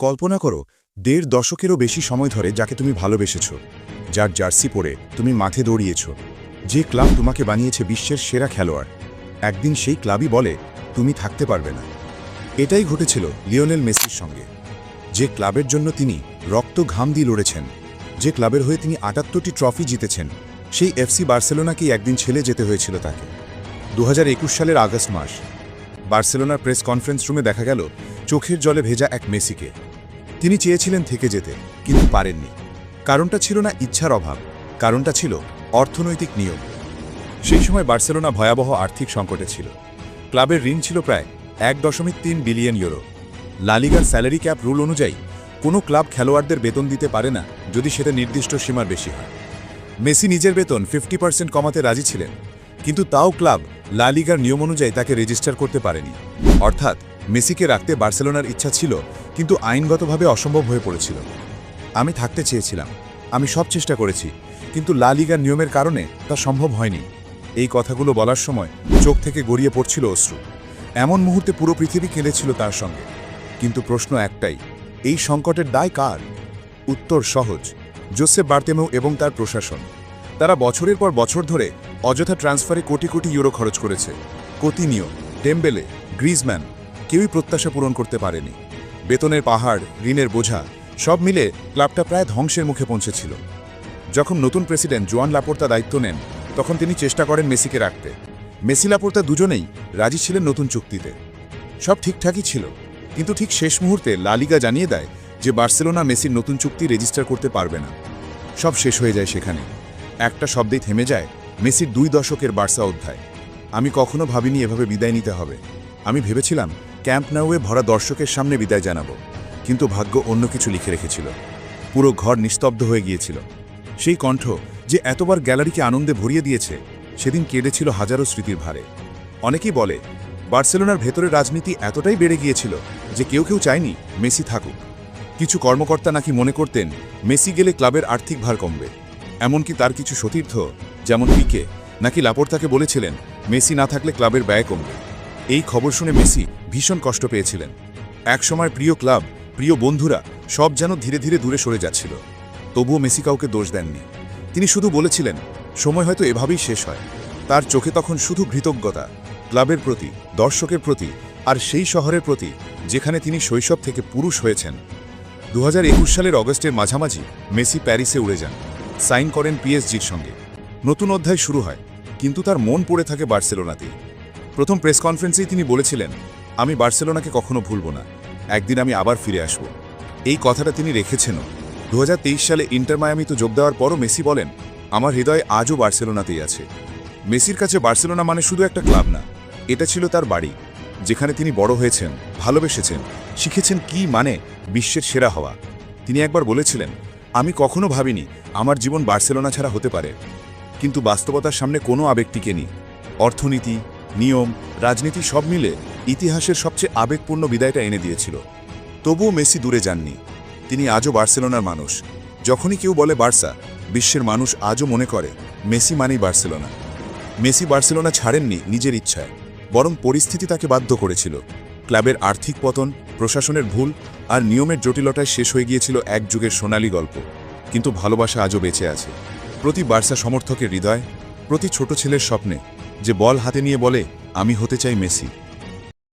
কল্পনা করো ১.৫ দশকেরও বেশি সময় ধরে যাকে তুমি ভালোবেসেছ, যার জার্সি পরে তুমি মাঠে দৌড়িয়েছ, যে ক্লাব তোমাকে বানিয়েছে বিশ্বের সেরা খেলোয়াড়, একদিন সেই ক্লাবই বলে তুমি থাকতে পারবে না। এটাই ঘটেছিল লিওনেল মেসির সঙ্গে। যে ক্লাবের জন্য তিনি রক্ত ঘাম দিয়ে লড়েছেন, যে ক্লাবের হয়ে তিনি ৭৮টি ট্রফি জিতেছেন, সেই এফসি বার্সেলোনাকেই একদিন ছেড়ে যেতে হয়েছিল তাকে। ২০২১ সালের আগস্ট মাস, বার্সেলোনার প্রেস কনফারেন্স রুমে দেখা গেল চোখের জলে ভেজা এক মেসিকে। তিনি চেয়েছিলেন থেকে যেতে, কিন্তু পারেননি। কারণটা ছিল না ইচ্ছার অভাব, কারণটা ছিল অর্থনৈতিক নিয়ম। সেই সময় বার্সেলোনা ভয়াবহ আর্থিক সংকটে ছিল। ক্লাবের ঋণ ছিল প্রায় ১.৩ বিলিয়ন ইউরো। লা লিগার স্যালারি ক্যাপ রুল অনুযায়ী কোনো ক্লাব খেলোয়াড়দের বেতন দিতে পারে না যদি সেটা নির্দিষ্ট সীমার বেশি হয়। মেসি নিজের বেতন 50% কমাতে রাজি ছিলেন, কিন্তু তাও ক্লাব লা লিগার নিয়ম অনুযায়ী তাকে রেজিস্টার করতে পারেনি। অর্থাৎ মেসিকে রাখতে বার্সেলোনার ইচ্ছা ছিল, কিন্তু আইনগতভাবে অসম্ভব হয়ে পড়েছিল। আমি থাকতে চেয়েছিলাম, আমি সব চেষ্টা করেছি, কিন্তু লা লিগার নিয়মের কারণে তা সম্ভব হয়নি। এই কথাগুলো বলার সময় চোখ থেকে গড়িয়ে পড়ছিল অশ্রু। এমন মুহূর্তে পুরো পৃথিবী কেঁদেছিল তার সঙ্গে। কিন্তু প্রশ্ন একটাই, এই সংকটের দায় কার? উত্তর সহজ, জোসেপ বার্তেমেউ এবং তার প্রশাসন। তারা বছরের পর বছর ধরে অযথা ট্রান্সফারে কোটি কোটি ইউরো খরচ করেছে। কোতিনিও, ডেম্বেলে, গ্রিজম্যান, কেউই প্রত্যাশা পূরণ করতে পারেনি। বেতনের পাহাড়, ঋণের বোঝা, সব মিলে ক্লাবটা প্রায় ধ্বংসের মুখে পৌঁছেছিল। যখন নতুন প্রেসিডেন্ট জোয়ান লাপোর্তা দায়িত্ব নেন, তখন তিনি চেষ্টা করেন মেসিকে রাখতে। মেসি লাপোর্তা দুজনেই রাজি ছিলেন নতুন চুক্তিতে। সব ঠিকঠাকই ছিল, কিন্তু ঠিক শেষ মুহূর্তে লা লিগা জানিয়ে দেয় যে বার্সেলোনা মেসির নতুন চুক্তি রেজিস্টার করতে পারবে না। সব শেষ হয়ে যায় সেখানে। একটা শব্দেই থেমে যায় মেসির ২ দশকের বার্সা অধ্যায়। আমি কখনো ভাবিনি এভাবে বিদায় নিতে হবে। আমি ভেবেছিলাম ক্যাম্প নাউয়ে ভরা দর্শকের সামনে বিদায় জানাবো, কিন্তু ভাগ্য অন্য কিছু লিখে রেখেছিল। পুরো ঘর নিস্তব্ধ হয়ে গিয়েছিল। সেই কণ্ঠ যে এতবার গ্যালারিকে আনন্দে ভরিয়ে দিয়েছে, সেদিন কেঁদেছিল হাজারো স্মৃতির ভারে। অনেকেই বলে বার্সেলোনার ভেতরের রাজনীতি এতটাই বেড়ে গিয়েছিল যে কেউ চায়নি মেসি থাকুক। কিছু কর্মকর্তা নাকি মনে করতেন মেসি গেলে ক্লাবের আর্থিক ভার কমবে। এমনকি তার কিছু সতীর্থ, যেমন পিকে, নাকি লাপোর্তাকে বলেছিলেন মেসি না থাকলে ক্লাবের ব্যয় কমবে। এই খবর শুনে মেসি ভীষণ কষ্ট পেয়েছিলেন। একসময় প্রিয় ক্লাব, প্রিয় বন্ধুরা সব যেন ধীরে ধীরে দূরে সরে যাচ্ছিল। তবুও মেসি কাউকে দোষ দেননি। তিনি শুধু বলেছিলেন সময় হয়তো এভাবেই শেষ হয়। তার চোখে তখন শুধু কৃতজ্ঞতা, ক্লাবের প্রতি, দর্শকের প্রতি, আর সেই শহরের প্রতি যেখানে তিনি শৈশব থেকে পুরুষ হয়েছেন। ২০২১ সালের অগস্টের মাঝামাঝি মেসি প্যারিসে উড়ে যান, সাইন করেন পিএসজির সঙ্গে। নতুন অধ্যায় শুরু হয়, কিন্তু তার মন পড়ে থাকে বার্সেলোনাতেই। প্রথম প্রেস কনফারেন্সেই তিনি বলেছিলেন, আমি বার্সেলোনাকে কখনো ভুলব না, একদিন আমি আবার ফিরে আসব। এই কথাটা তিনি রেখেছেনও। ২০২৩ সালে ইন্টার মায়ামিতে যোগ দেওয়ার পরও মেসি বলেন, আমার হৃদয় আজও বার্সেলোনাতেই আছে। মেসির কাছে বার্সেলোনা মানে শুধু একটা ক্লাব না, এটা ছিল তার বাড়ি, যেখানে তিনি বড় হয়েছেন, ভালোবেসেছেন, শিখেছেন কি মানে বিশ্বের সেরা হওয়া। তিনি একবার বলেছিলেন, আমি কখনো ভাবিনি আমার জীবন বার্সেলোনা ছাড়া হতে পারে। কিন্তু বাস্তবতার সামনে কোনো আবেগ টিকেনি। অর্থনীতি, নিয়ম, রাজনীতি সব মিলে ইতিহাসের সবচেয়ে আবেগপূর্ণ বিদায়টা এনে দিয়েছিল। তবুও মেসি দূরে যাননি। তিনি আজও বার্সেলোনার মানুষ। যখনই কেউ বলে বার্সা, বিশ্বের মানুষ আজও মনে করে মেসি মানেই বার্সেলোনা। মেসি বার্সেলোনা ছাড়েননি নিজের ইচ্ছায়, বরং পরিস্থিতি তাকে বাধ্য করেছিল। ক্লাবের আর্থিক পতন, প্রশাসনের ভুল আর নিয়মের জটিলতায় শেষ হয়ে গিয়েছিল এক যুগের সোনালী গল্প। কিন্তু ভালোবাসা আজও বেঁচে আছে, প্রতি বার্সা সমর্থকের হৃদয়, প্রতি ছোট ছেলের স্বপ্নে, যে বল হাতে নিয়ে বলে আমি হতে চাই মেসি।